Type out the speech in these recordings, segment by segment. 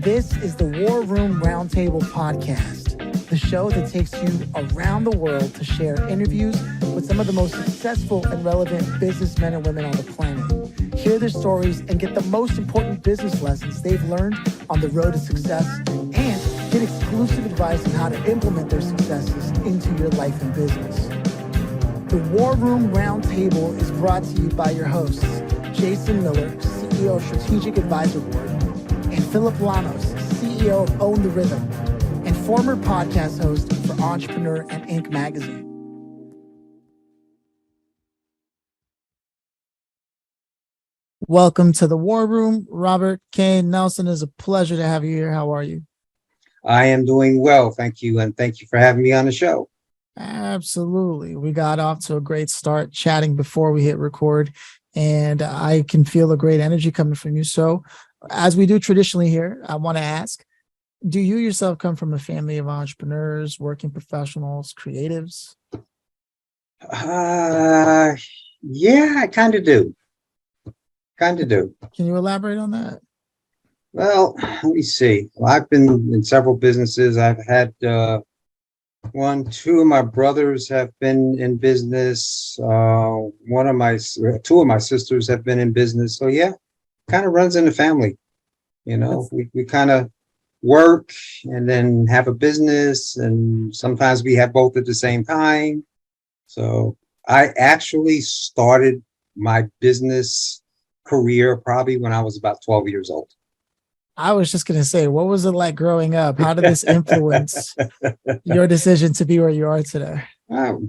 This is the War Room Roundtable podcast, the show that takes you around the world to share interviews with some of the most successful and relevant businessmen and women on the planet. Hear their stories and get the most important business lessons they've learned on the road to success, and get exclusive advice on how to implement their successes into your life and business. The War Room Roundtable is brought to you by your hosts, Jason Miller, CEO of Strategic Advisor Board, and Phillip Lanos, CEO of Own the Rhythm, and former podcast host for Entrepreneur and Inc. magazine. Welcome to the War Room. Robert K. Nelson, is a pleasure to have you here. How are you? I am doing well, thank you, and thank you for having me on the show. Absolutely. We got off to a great start chatting before we hit record, and I can feel a great energy coming from you. So, as we do traditionally here, I want to ask, do you yourself come from a family of entrepreneurs, working professionals, creatives? Yeah, I kind of do. Can you elaborate on that? Well, let me see. Well, I've been in several businesses. I've had two of my brothers have been in business. Two of my sisters have been in business. So yeah, kind of runs in the family. You know, we kind of work and then have a business, and sometimes we have both at the same time. So I actually started my business career probably when I was about 12 years old. I was just going to say, what was it like growing up? How did this influence your decision to be where you are today?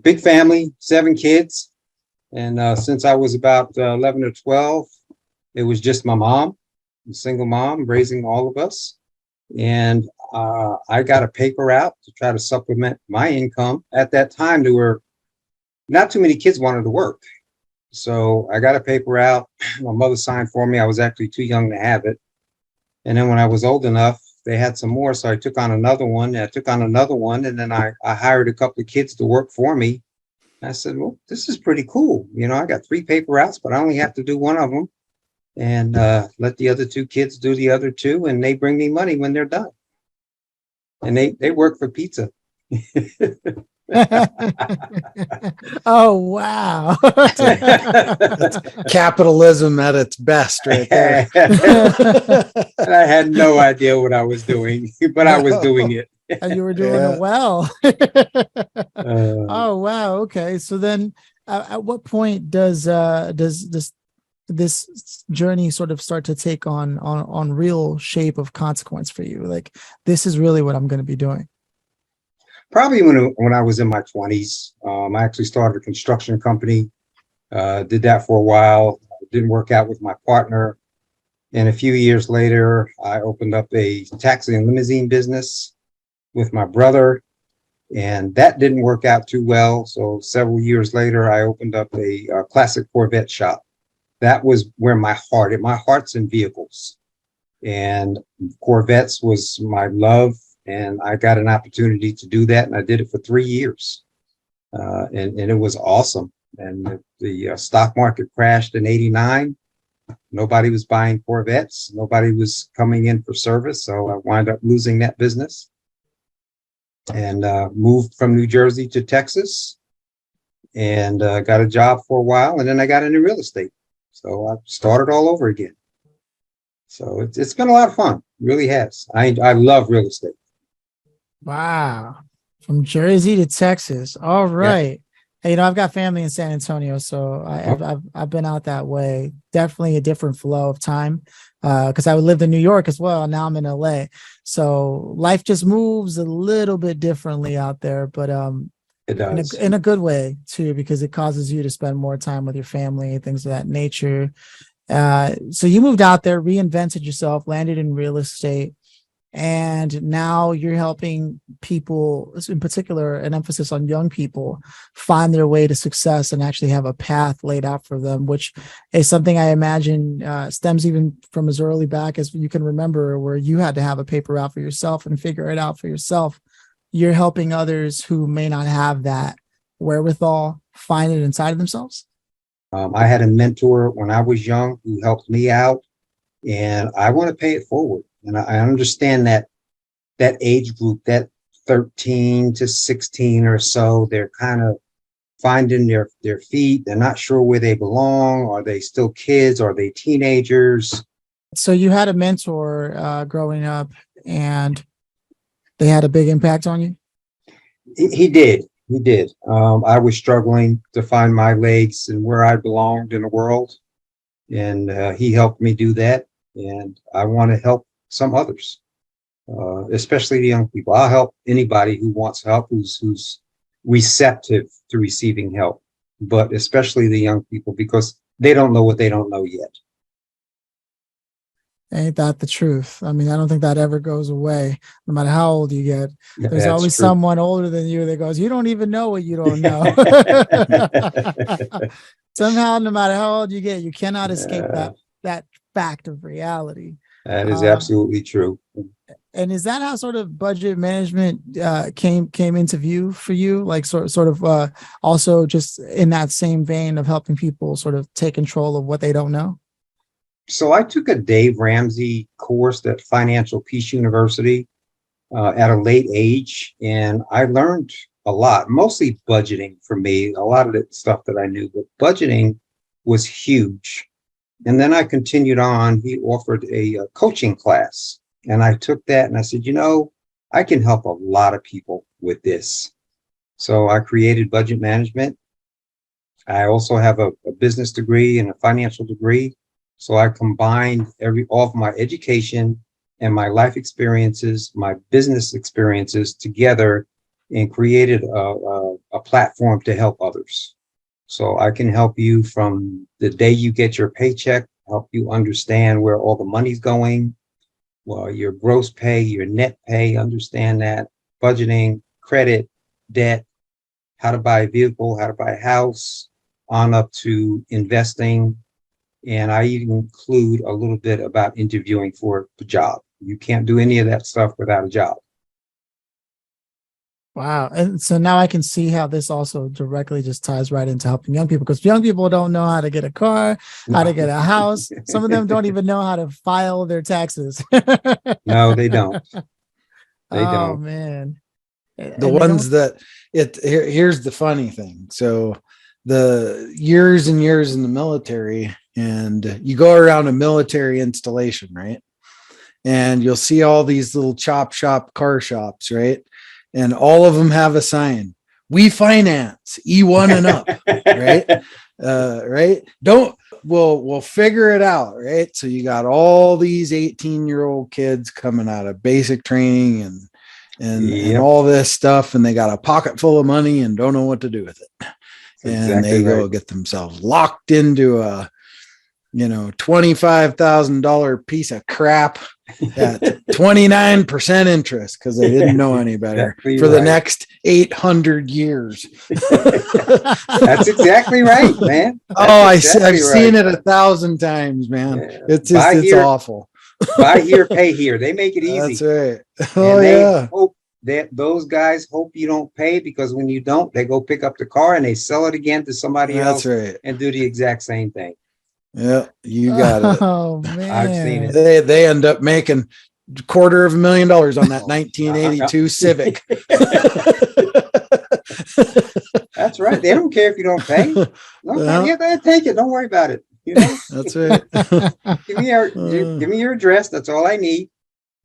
Big family, 7 kids. And since I was about 11 or 12, it was just my mom, a single mom raising all of us. And I got a paper out to try to supplement my income. At that time, there were not too many kids wanted to work. So I got a paper out. My mother signed for me. I was actually too young to have it. And then when I was old enough, they had some more. So I took on another one. And then I hired a couple of kids to work for me. I said, well, this is pretty cool. You know, I got 3 paper outs, but I only have to do one of them, and let the other 2 kids do the other 2. And they bring me money when they're done. And they work for pizza. Oh, wow. Capitalism at its best right there. And I had no idea what I was doing, but I was doing it. And you were doing it well. Oh, wow. Okay. So then at what point does this journey sort of start to take on real shape of consequence for you? Like, this is really what I'm going to be doing. Probably when I was in my 20s. I actually started a construction company, did that for a while. It didn't work out with my partner. And a few years later, I opened up a taxi and limousine business with my brother, and that didn't work out too well. So several years later, I opened up a classic Corvette shop. That was where my heart's in vehicles, and Corvettes was my love. And I got an opportunity to do that, and I did it for 3 years, and it was awesome. And the stock market crashed in '89. Nobody was buying Corvettes. Nobody was coming in for service, so I wound up losing that business, and moved from New Jersey to Texas, and got a job for a while, and then I got into real estate. So I started all over again. So it's been a lot of fun. It really has. I love real estate. Wow. From Jersey to Texas. All right. Yeah. Hey, I've got family in San Antonio, so I've been out that way. Definitely a different flow of time, because I lived in New York as well. Now I'm in LA. So life just moves a little bit differently out there, but it does. In a good way too, because it causes you to spend more time with your family, things of that nature. So you moved out there, reinvented yourself, landed in real estate. And now you're helping people, in particular, an emphasis on young people, find their way to success and actually have a path laid out for them, which is something I imagine stems even from as early back as you can remember, where you had to have a paper out for yourself and figure it out for yourself. You're helping others who may not have that wherewithal find it inside of themselves. I had a mentor when I was young who helped me out, and I want to pay it forward. And I understand that age group, that 13 to 16 or so, they're kind of finding their feet. They're not sure where they belong. Are they still kids? Are they teenagers? So you had a mentor growing up, and they had a big impact on you? He did. He did. I was struggling to find my legs and where I belonged in the world. And he helped me do that. And I want to help some others, especially the young people. I'll help anybody who wants help, who's receptive to receiving help, but especially the young people, because they don't know what they don't know yet. Ain't that the truth? I mean, I don't think that ever goes away, no matter how old you get. There's That's always true. someone older than you that goes, you don't even know what you don't know. Somehow, no matter how old you get, you cannot escape that fact of reality. That is absolutely true. And is that how sort of budget management came into view for you? Like sort of also just in that same vein of helping people sort of take control of what they don't know? So I took a Dave Ramsey course at Financial Peace University at a late age, and I learned a lot, mostly budgeting for me, a lot of the stuff that I knew, but budgeting was huge. And then I continued on. He offered a coaching class, and I took that and I said, I can help a lot of people with this. So I created budget management. I also have a business degree and a financial degree. So I combined all of my education and my life experiences, my business experiences together, and created a platform to help others. So I can help you from the day you get your paycheck, help you understand where all the money's going, well, your gross pay, your net pay, understand that, budgeting, credit, debt, how to buy a vehicle, how to buy a house, on up to investing. And I even include a little bit about interviewing for a job. You can't do any of that stuff without a job. Wow. And so now I can see how this also directly just ties right into helping young people, because young people don't know how to get a car, how to get a house. Some of them don't even know how to file their taxes. No, they don't. They Oh, don't. man. The ones that here's the funny thing. So the years and years in the military, and you go around a military installation, right? And you'll see all these little chop shop car shops, right? And all of them have a sign: we finance E1 and up, right? Right? We'll figure it out, right? So you got all these 18-year-old kids coming out of basic training and all this stuff, and they got a pocket full of money and don't know what to do with it. And they go get themselves locked into a $25,000 piece of crap at 29% interest because they didn't know any better for the next 800 years. That's exactly right, man. I've seen it 1,000 times, man. Yeah. It's awful. Buy here, pay here. They make it easy. That's right. They hope that those guys hope you don't pay, because when you don't, they go pick up the car and they sell it again to somebody else and do the exact same thing. Yeah, you got it. Oh, man. I've seen it. They end up making $250,000 on that 1982 Civic. That's right. They don't care if you don't pay. Take it. Don't worry about it. That's right. Give me your address. That's all I need.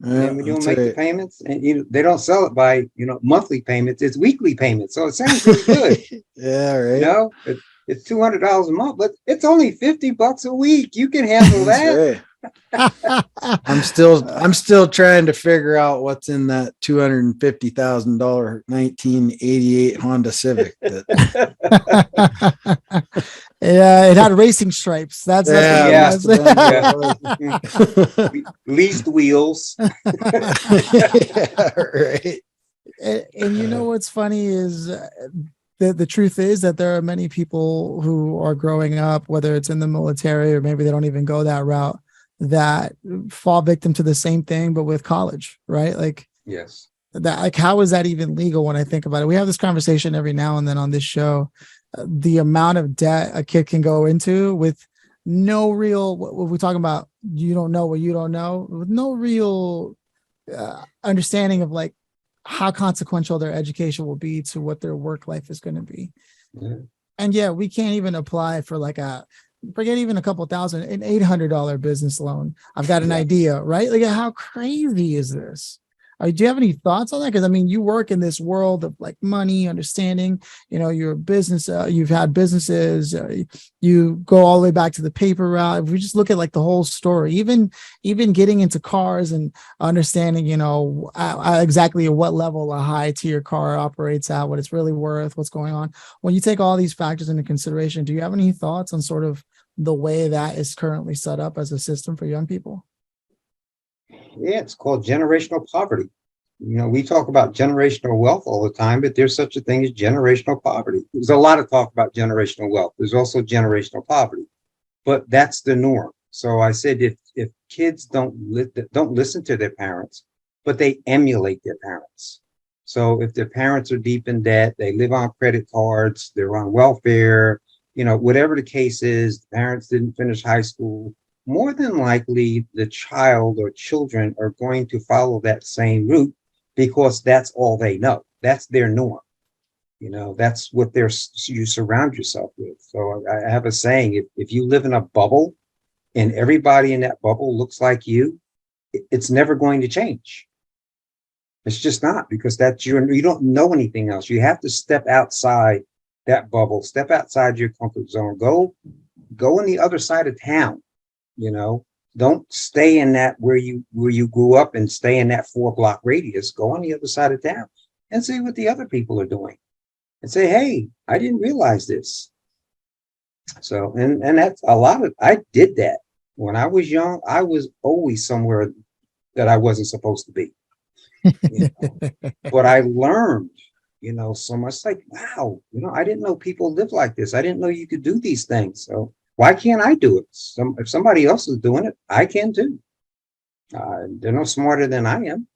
And when you make the payments, and they don't sell it by monthly payments. It's weekly payments. So it sounds really good. Yeah, right. It's $200 a month, but it's only $50 a week. You can handle that. Right. I'm still trying to figure out what's in that $250,000 1988 Honda Civic. Yeah, it had racing stripes. That's leased wheels. Yeah, right. And you know what's funny is the truth is that there are many people who are growing up, whether it's in the military or maybe they don't even go that route, that fall victim to the same thing, but with college, right? Like, yes, that, like, how is that even legal when I think about it? We have this conversation every now and then on this show. The amount of debt a kid can go into with no real, what we're talking about, you don't know what you don't know, with no real understanding of like how consequential their education will be to what their work life is going to be. Yeah. And yeah, we can't even apply for like forget even a couple thousand, an $800 business loan. I've got an Yeah. idea, right? Like, how crazy is this? Do you have any thoughts on that? Because I mean, you work in this world of like money, understanding. Your business. You've had businesses. You go all the way back to the paper route. If we just look at like the whole story, even getting into cars and understanding, exactly at what level a high tier car operates at, what it's really worth, what's going on. When you take all these factors into consideration, do you have any thoughts on sort of the way that is currently set up as a system for young people? Yeah, it's called generational poverty. We talk about generational wealth all the time, but there's such a thing as generational poverty. There's a lot of talk about generational wealth. There's also generational poverty, but that's the norm. So I said, if kids don't listen to their parents, but they emulate their parents. So if their parents are deep in debt, they live on credit cards, they're on welfare, whatever the case is, the parents didn't finish high school, more than likely the child or children are going to follow that same route because that's all they know. That's their norm. That's what you surround yourself with. So I have a saying, if you live in a bubble and everybody in that bubble looks like you, it's never going to change. It's just not, because you don't know anything else. You have to step outside that bubble, step outside your comfort zone, go on the other side of town. Don't stay in that where you grew up and stay in that 4-block radius. Go on the other side of town and see what the other people are doing and say, hey, I didn't realize this. So, and that's I did that when I was young. I was always somewhere that I wasn't supposed to be. But I learned, so much, like, wow, I didn't know people live like this. I didn't know you could do these things. So why can't I do it? If somebody else is doing it, I can too. They're no smarter than I am.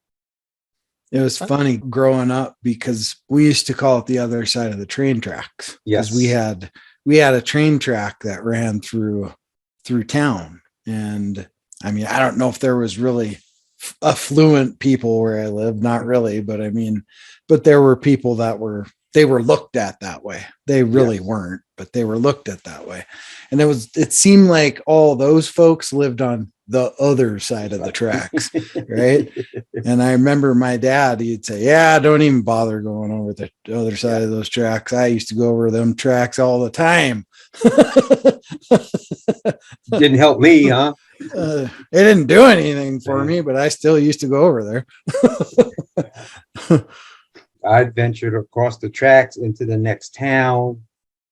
It was funny growing up because we used to call it the other side of the train tracks. Yes. Because we had a train track that ran through town. And I mean, I don't know if there was really affluent people where I lived, not really, but there were people that they were looked at that way. They really weren't, but they were looked at that way. And it seemed like all those folks lived on the other side of the tracks. Right. And I remember my dad, he'd say, yeah, don't even bother going over the other side of those tracks. I used to go over them tracks all the time. Didn't help me, huh? It didn't do anything for me, but I still used to go over there. I ventured across the tracks into the next town.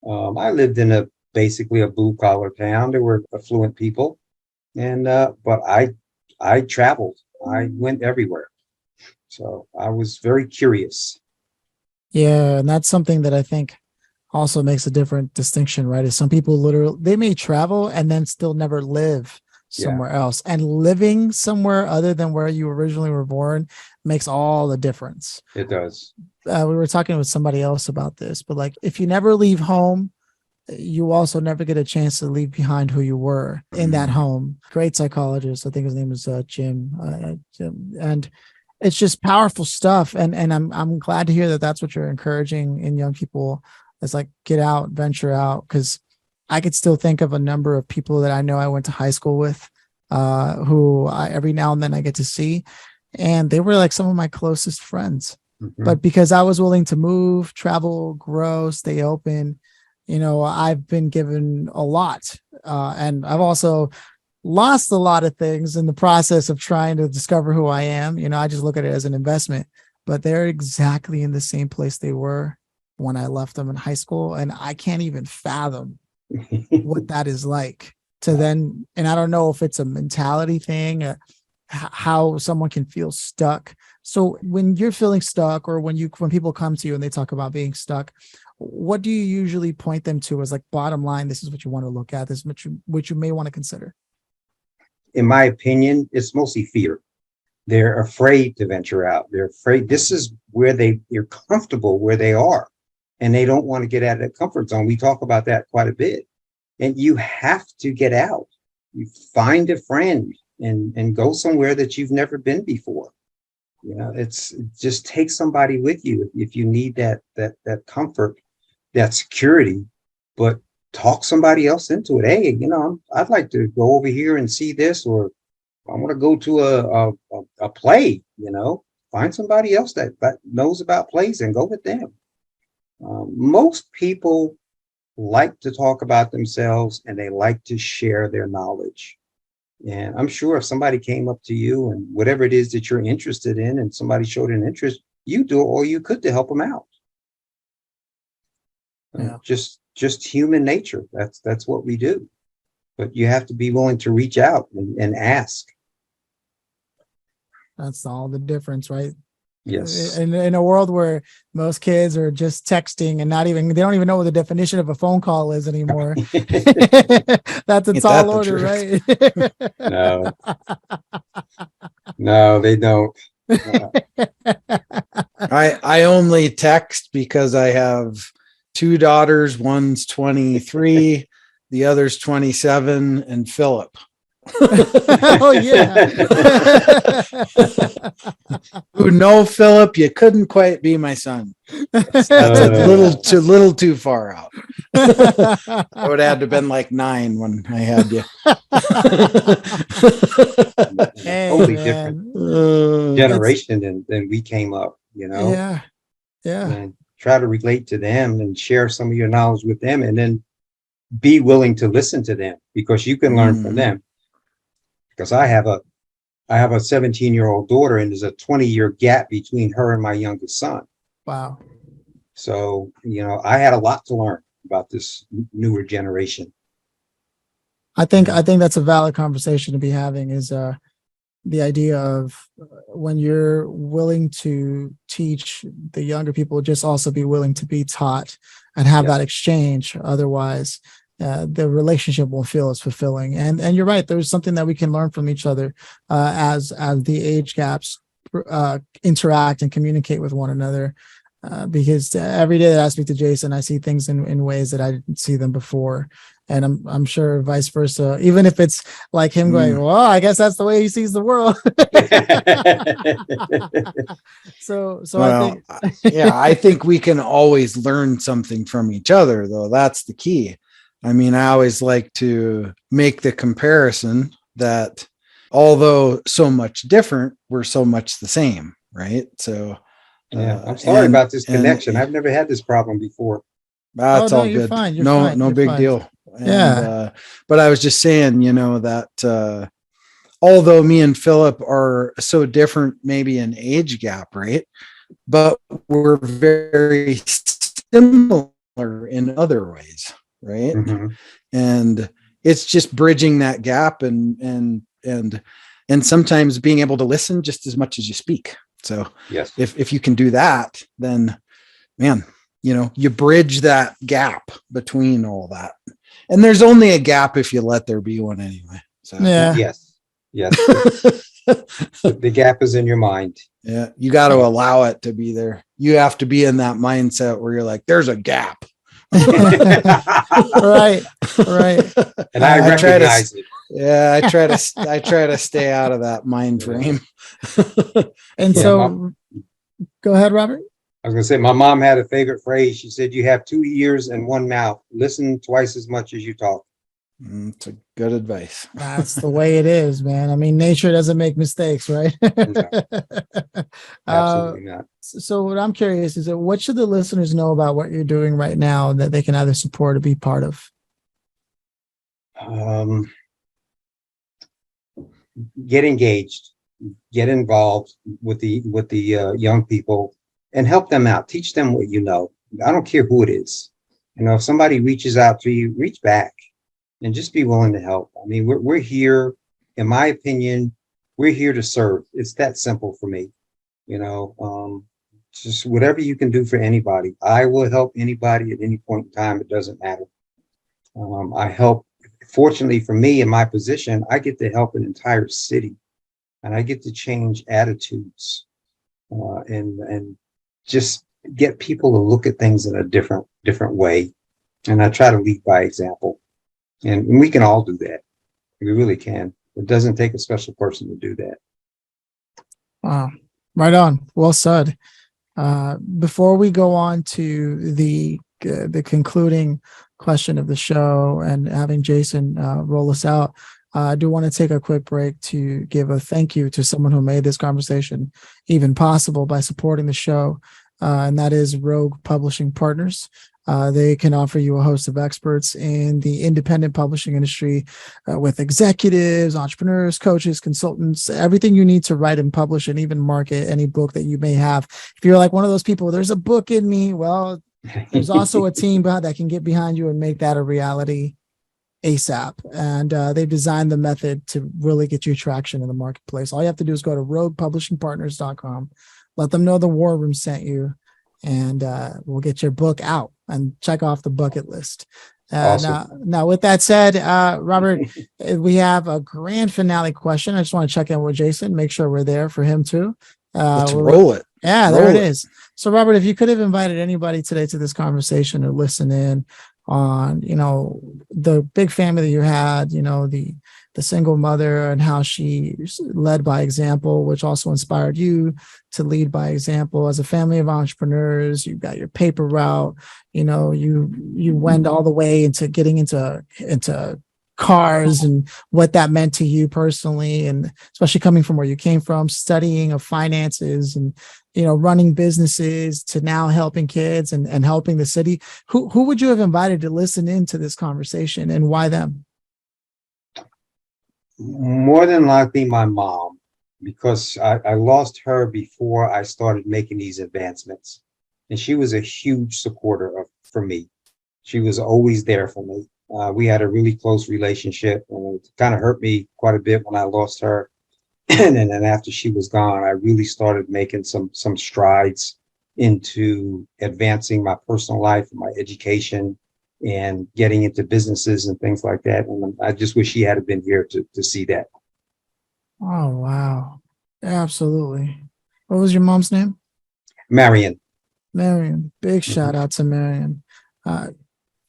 I lived in basically a blue collar town. There were affluent people, and but I traveled. I went everywhere, so I was very curious. Yeah, and that's something that I think also makes a different distinction, right? Is some people literally, they may travel and then still never live somewhere else, and living somewhere other than where you originally were born makes all the difference. It does. We were talking with somebody else about this, but like, if you never leave home, you also never get a chance to leave behind who you were in that home. Great psychologist, I think his name is Jim, and it's just powerful stuff. And I'm glad to hear that that's what you're encouraging in young people. It's like, get out, venture out, because I could still think of a number of people that I know I went to high school with, who every now and then I get to see, and they were like some of my closest friends. Mm-hmm. But because I was willing to move, travel, grow, stay open, I've been given a lot, and I've also lost a lot of things in the process of trying to discover who I am. I just look at it as an investment, but they're exactly in the same place they were when I left them in high school, and I can't even fathom what that is like to then. And I don't know if it's a mentality thing, or how someone can feel stuck. So when you're feeling stuck, or when people come to you and they talk about being stuck, what do you usually point them to as like, bottom line, this is what you want to look at, this which you may want to consider? In my opinion, it's mostly fear. They're afraid to venture out. They're afraid. This is where they're comfortable where they are, and they don't want to get out of that comfort zone. We talk about that quite a bit. And you have to get out. you find a friend and go somewhere that you've never been before. You know, just take somebody with you if you need that comfort, that security, but talk somebody else into it. Hey, you know, I'd like to go over here and see this, or I want to go to a play, you know, find somebody else that knows about plays and go with them. Most people like to talk about themselves and they like to share their knowledge. And I'm sure if somebody came up to you and whatever it is that you're interested in and somebody showed an interest, you do all you could to help them out. Yeah. Just human nature. That's what we do. But you have to be willing to reach out and ask. That's all the difference, right? Yes. In a world where most kids are just texting and they don't even know what the definition of a phone call is anymore. That's a tall order, right? No. No, they don't. I only text because I have two daughters. One's 23, the other's 27, and Phillip. Oh yeah. Who know Phillip, you couldn't quite be my son. That's a little too far out. I would have had to been like 9 when I had you. Totally different generation than we came up, you know. Yeah. And try to relate to them and share some of your knowledge with them, and then be willing to listen to them, because you can learn from them. Because I have a 17-year-old daughter, and there's a 20-year gap between her and my youngest son. Wow. So, you know, I had a lot to learn about this newer generation. I think that's a valid conversation to be having, is the idea of when you're willing to teach the younger people, just also be willing to be taught and have that exchange. Otherwise, the relationship won't feel as fulfilling. And you're right. There's something that we can learn from each other as the age gaps interact and communicate with one another. Because every day that I speak to Jason, I see things in ways that I didn't see them before. And I'm sure vice versa, even if it's like him going, well, I guess that's the way he sees the world. So well, I think, I think we can always learn something from each other, though. That's the key. I mean, I always like to make the comparison that although so much different, we're so much the same, right? So yeah, I'm sorry about this connection. I've never had this problem before. That's all you're good. fine. You're no fine. no You're big fine. deal. And, Yeah. But I was just saying, you know, that although me and Phillip are so different, maybe an age gap, right? But we're very similar in other ways, right? Mm-hmm. And it's just bridging that gap and sometimes being able to listen just as much as you speak. So yes, if you can do that, then man, you know, you bridge that gap between all that. And there's only a gap if you let there be one anyway. So Yeah. yes. The gap is in your mind. Yeah, you got to allow it to be there. You have to be in that mindset where you're like, there's a gap. Right. And I recognize it. Yeah, I try to stay out of that mind frame. And so go ahead, Robert. I was going to say, my mom had a favorite phrase. She said, you have 2 ears and 1 mouth. Listen twice as much as you talk. It's a good advice. That's the way it is, man. I mean, nature doesn't make mistakes, right? No, absolutely not. So what I'm curious is that what should the listeners know about what you're doing right now that they can either support or be part of? Get engaged, get involved with the young people and help them out. Teach them what you know. I don't care who it is. You know, if somebody reaches out to you, reach back and just be willing to help. I mean, we're here, in my opinion, we're here to serve. It's that simple for me. You know, just whatever you can do for anybody. I will help anybody at any point in time. It doesn't matter. I help. Fortunately for me, in my position, I get to help an entire city, and I get to change attitudes and just get people to look at things in a different way. And I try to lead by example, and we can all do that. We really can. It doesn't take a special person to do that. Wow. Right on. Well said. Before we go on to the concluding question of the show and having Jason roll us out, I do want to take a quick break to give a thank you to someone who made this conversation even possible by supporting the show, and that is Rogue Publishing Partners. They can offer you a host of experts in the independent publishing industry with executives, entrepreneurs, coaches, consultants, everything you need to write and publish and even market any book that you may have. If you're like one of those people, there's a book in me. Well, there's also a team that can get behind you and make that a reality ASAP. And they've designed the method to really get you traction in the marketplace. All you have to do is go to roguepublishingpartners.com, let them know the War Room sent you, and we'll get your book out and check off the bucket list. Awesome. Now, with that said, Robert, we have a grand finale question. I just want to check in with Jason, make sure we're there for him too. Let's roll it. Yeah, there it is. So, Robert, if you could have invited anybody today to this conversation to listen in on, the big family that you had, the single mother and how she led by example, which also inspired you to lead by example as a family of entrepreneurs. You got your paper route, you went all the way into getting into cars and what that meant to you personally, and especially coming from where you came from, studying of finances and running businesses to now helping kids and helping the city. Who would you have invited to listen into this conversation, and why them? More than likely my mom, because I lost her before I started making these advancements, and she was a huge supporter for me. She was always there for me. We had a really close relationship, and it kind of hurt me quite a bit when I lost her. And then after she was gone, I really started making some strides into advancing my personal life, my education, and getting into businesses and things like that. And I just wish she had been here to see that. Oh, wow. Absolutely. What was your mom's name? Marion. Marion. Big shout out to Marion.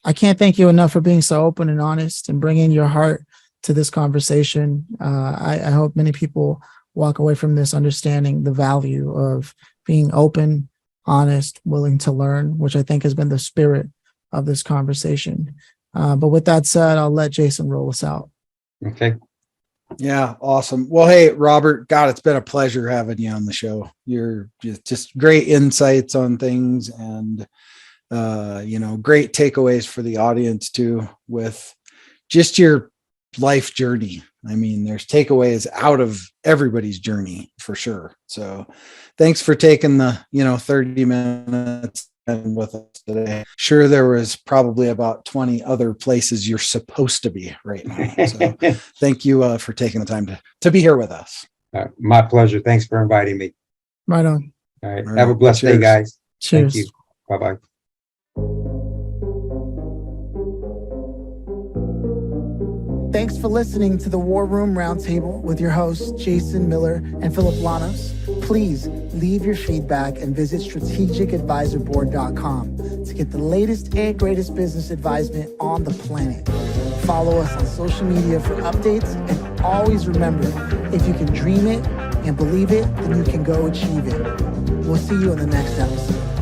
I can't thank you enough for being so open and honest and bringing your heart to this conversation. I hope many people walk away from this understanding the value of being open, honest, willing to learn, which I think has been the spirit of this conversation. But with that said, I'll let Jason roll us out. Okay. Yeah, awesome. Well, hey, Robert, God, it's been a pleasure having you on the show. You're just great insights on things, and great takeaways for the audience too, with just your life journey. I mean, there's takeaways out of everybody's journey for sure. So thanks for taking the 30 minutes with us today. Sure, there was probably about 20 other places you're supposed to be right now. So thank you for taking the time to be here with us. My pleasure. Thanks for inviting me. Right on. All right. Have a blessed day, guys. Cheers. Thank you. Bye-bye. Thanks for listening to the War Room Roundtable with your hosts, Jason Miller and Phillip Lanos. Please leave your feedback and visit strategicadvisorboard.com to get the latest and greatest business advisement on the planet. Follow us on social media for updates, and always remember, if you can dream it and believe it, then you can go achieve it. We'll see you in the next episode.